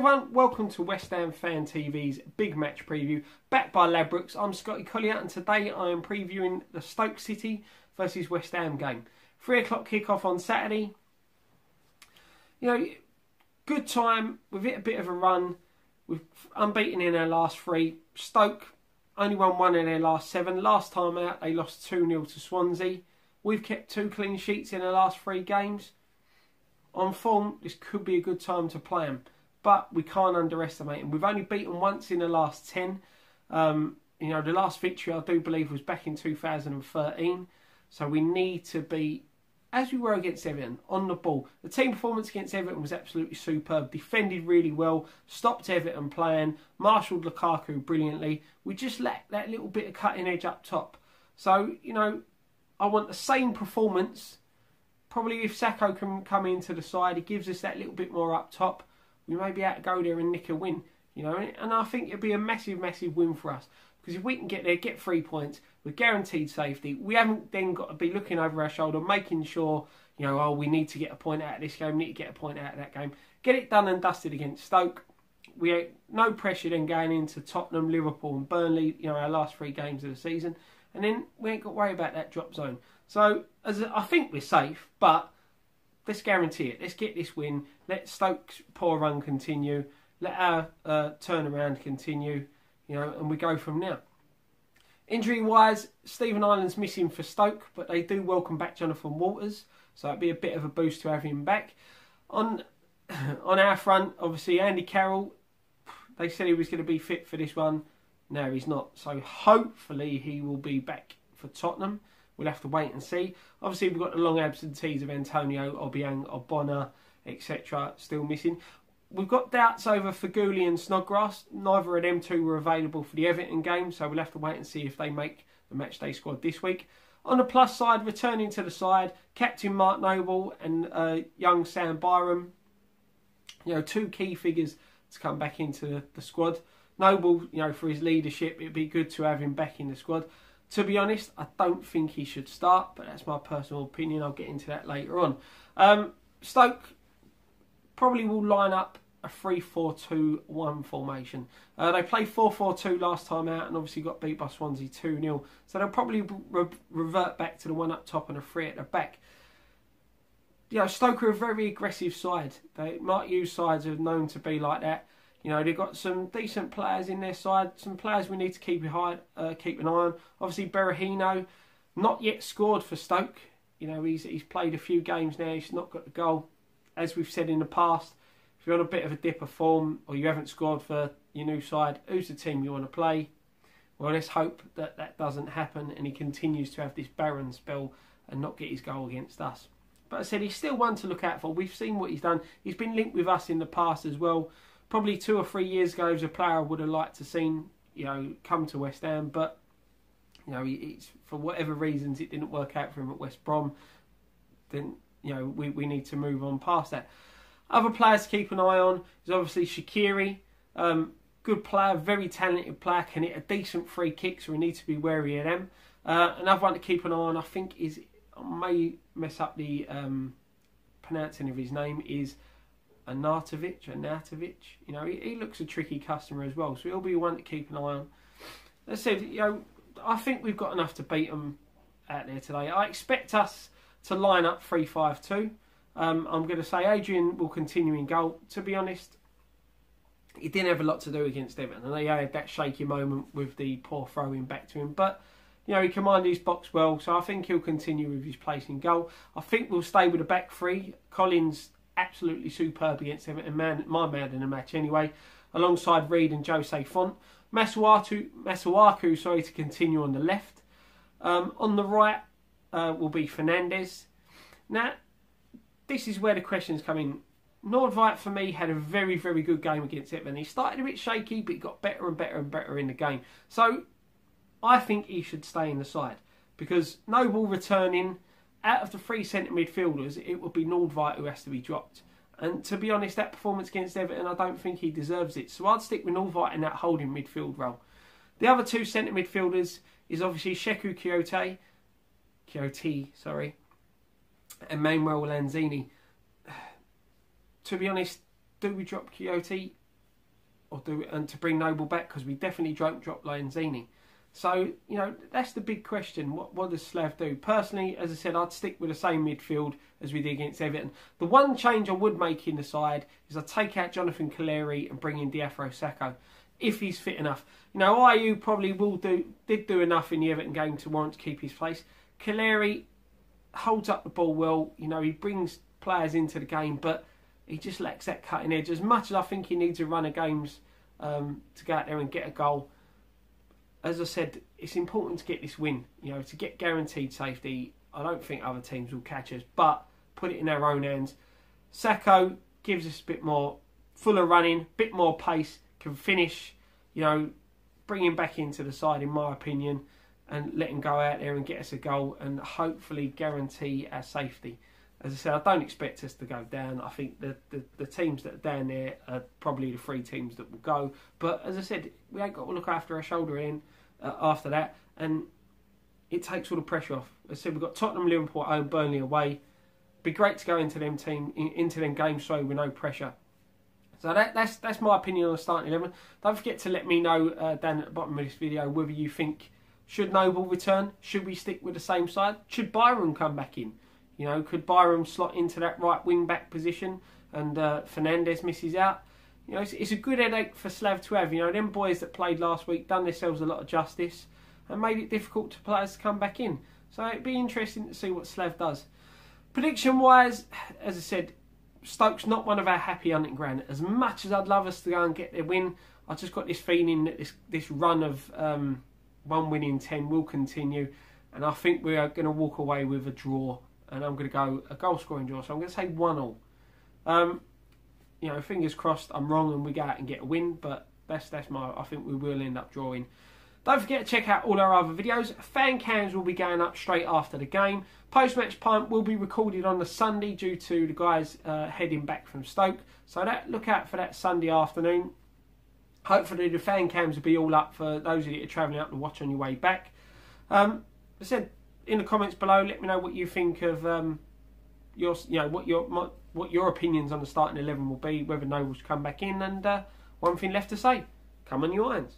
everyone, welcome to West Ham Fan TV's Big Match Preview, backed by Ladbrokes. I'm Scotty Collier and today I am previewing the Stoke City versus West Ham game. 3 o'clock kickoff on Saturday. You know, good time, we've hit a bit of a run, we've unbeaten in our last 3. Stoke only won 1 in their last 7. Last time out they lost 2-0 to Swansea. We've kept 2 clean sheets in the last 3 games. On form, this could be a good time to play them. But we can't underestimate them. We've only beaten once in the last 10. You know, the last victory I do believe was back in 2013. So we need to be, as we were against Everton, on the ball. The team performance against Everton was absolutely superb. Defended really well. Stopped Everton playing. Marshalled Lukaku brilliantly. We just lacked that little bit of cutting edge up top. So, you know, I want the same performance. Probably if Sacco can come into the side, he gives us that little bit more up top. We may be able to go there and nick a win, you know, and I think it'd be a massive, massive win for us. Because if we can get there, get 3 points, we're guaranteed safety. We haven't then got to be looking over our shoulder, making sure, you know, oh, we need to get a point out of this game, we need to get a point out of that game. Get it done and dusted against Stoke. We had no pressure then going into Tottenham, Liverpool and Burnley, you know, our last 3 games of the season. And then we ain't got to worry about that drop zone. So, I think we're safe, but let's guarantee it. Let's get this win. Let Stoke's poor run continue. Let our turnaround continue. You know, and we go from now. Injury-wise, Stephen Ireland's missing for Stoke, but they do welcome back Jonathan Walters, so it'd be a bit of a boost to have him back. On our front, obviously Andy Carroll, they said he was going to be fit for this one. No, he's not. So hopefully he will be back for Tottenham. We'll have to wait and see. Obviously, we've got the long absentees of Antonio, Obiang, Obona, etc. still missing. We've got doubts over Faguli and Snodgrass. Neither of them 2 were available for the Everton game, so we'll have to wait and see if they make the matchday squad this week. On the plus side, returning to the side, Captain Mark Noble and young Sam Byram. You know, 2 key figures to come back into the squad. Noble, you know, for his leadership, it'd be good to have him back in the squad. To be honest, I don't think he should start, but that's my personal opinion. I'll get into that later on. Stoke probably will line up a 3-4-2-1 formation. They played 4-4-2 last time out and obviously got beat by Swansea 2-0. So they'll probably revert back to the 1 up top and a 3 at the back. You know, Stoke are a very aggressive side. They might use sides who are known to be like that. You know, they've got some decent players in their side. Some players we need to keep an eye on. Obviously, Berahino, not yet scored for Stoke. You know, he's played a few games now. He's not got the goal. As we've said in the past, if you're on a bit of a dip of form or you haven't scored for your new side, who's the team you want to play? Well, let's hope that that doesn't happen and he continues to have this barren spell and not get his goal against us. But I said, he's still one to look out for. We've seen what he's done. He's been linked with us in the past as well. Probably 2 or 3 years ago, as a player I would have liked to seen, you know, come to West Ham, but you know, it's for whatever reasons it didn't work out for him at West Brom. Then you know, we need to move on past that. Other players to keep an eye on is obviously Shaqiri, good player, very talented player, can hit a decent free kick, so we need to be wary of them. Another one to keep an eye on, I think, is I may mess up the pronouncing of his name is. Arnautovic, you know, he looks a tricky customer as well, so he'll be one to keep an eye on. As I said, you know, I think we've got enough to beat them out there today. I expect us to line up 3-5-2. I'm going to say Adrian will continue in goal. To be honest, he didn't have a lot to do against Everton, and they had that shaky moment with the poor throw-in back to him, but you know, he commanded his box well, so I think he'll continue with his place in goal. I think we'll stay with the back 3. Collins, absolutely superb against Everton, my man in the match anyway, alongside Reed and Jose Font. Masuaku, sorry, to continue on the left. On the right will be Fernandez. Now, this is where the questions come in. Nordveit, for me, had a very, very good game against Everton. He started a bit shaky, but he got better and better and better in the game. So, I think he should stay in the side, because Noble returning, out of the 3 centre midfielders, it would be Nordveit who has to be dropped. And to be honest, that performance against Everton, I don't think he deserves it. So I'd stick with Nordveit in that holding midfield role. The other 2 centre midfielders is obviously Sheku Kouyaté, and Manuel Lanzini. To be honest, do we drop Kouyaté? and to bring Noble back, because we definitely don't drop Lanzini. So, you know, that's the big question. What does Slav do? Personally, as I said, I'd stick with the same midfield as we did against Everton. The one change I would make in the side is I'd take out Jonathan Calleri and bring in Diafra Sakho, if he's fit enough. You know, Ayew probably did do enough in the Everton game to warrant to keep his place. Calleri holds up the ball well. You know, he brings players into the game, but he just lacks that cutting edge. As much as I think he needs a run of games to go out there and get a goal, as I said, it's important to get this win, you know, to get guaranteed safety. I don't think other teams will catch us, but put it in our own hands. Sakho gives us a bit more fuller running, bit more pace, can finish, you know, bring him back into the side, in my opinion, and let him go out there and get us a goal and hopefully guarantee our safety. As I said, I don't expect us to go down. I think the teams that are down there are probably the 3 teams that will go. But as I said, we ain't got to look after our shoulder in after that. And it takes all the pressure off. As I said, we've got Tottenham, Liverpool at home, Burnley away. Be great to go into them games with no pressure. So that's my opinion on the starting 11. Don't forget to let me know down at the bottom of this video whether you think, should Noble return? Should we stick with the same side? Should Byram come back in? You know, could Byram slot into that right wing-back position and Fernandes misses out? You know, it's a good headache for Slav to have. You know, them boys that played last week done themselves a lot of justice and made it difficult for players to come back in. So it'd be interesting to see what Slav does. Prediction-wise, as I said, Stoke's not one of our happy hunting ground. As much as I'd love us to go and get their win, I've just got this feeling that this run of 1 win in 10 will continue. And I think we are going to walk away with a draw. And I'm going to go a goal-scoring draw. So I'm going to say 1-1. You know, fingers crossed I'm wrong and we go out and get a win. But that's I think we will end up drawing. Don't forget to check out all our other videos. Fan cams will be going up straight after the game. Post-match pint will be recorded on the Sunday due to the guys heading back from Stoke. So look out for that Sunday afternoon. Hopefully the fan cams will be all up for those of you that are travelling up to watch on your way back. As I said, in the comments below, let me know what you think of what your opinions on the starting 11 will be, whether Noble's come back in, and one thing left to say, come on you irons.